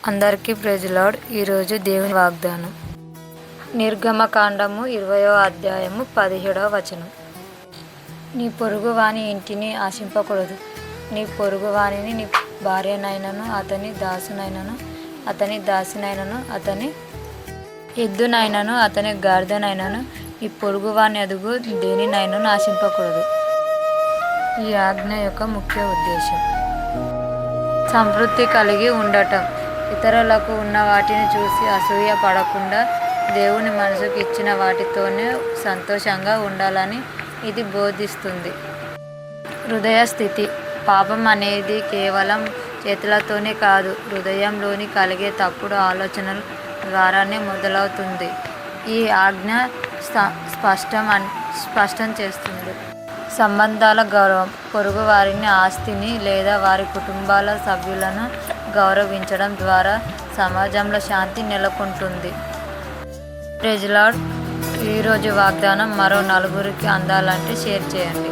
అందరికీ praise lord. ఈరోజు దేవుని వాగ్దానం నిర్గమకాండము 20వ అధ్యాయము 17వ వచనం. నీ పొరుగువాని ఇంటిని ఆశింపకూడదు. నీ పొరుగువానిని నీ భార్యనైనను, అతని దాసునైనను, అతని దాసినైనను, అతని ఎద్దునైనను, అతని గాడిదనైనను, నీ పొరుగువాని అదుగు దేనినైనను ఆశింపకూడదు. ఈ ఆజ్ఞ యొక్క ముఖ్య ఉద్దేశం సంతృప్తి కలిగి ఉండటం. ఇతరులకు ఉన్న వాటిని చూసి అసూయ పడకుండా దేవుని మనసుకు ఇచ్చిన వాటితోనే సంతోషంగా ఉండాలని ఇది బోధిస్తుంది. హృదయ స్థితి. పాపం అనేది కేవలం చేతులతోనే కాదు, హృదయంలోని కలిగే తప్పుడు ఆలోచనల ద్వారానే మొదలవుతుంది. ఈ ఆజ్ఞ స్పష్టం చేస్తుంది. సంబంధాల గౌరవం. పొరుగు వారిని, ఆస్తిని లేదా వారి కుటుంబాల సభ్యులను గౌరవించడం ద్వారా సమాజంలో శాంతి నెలకొంటుంది. Praise lord. ఈరోజు వాగ్దానం మరో నలుగురికి అందాలంటే షేర్ చేయండి.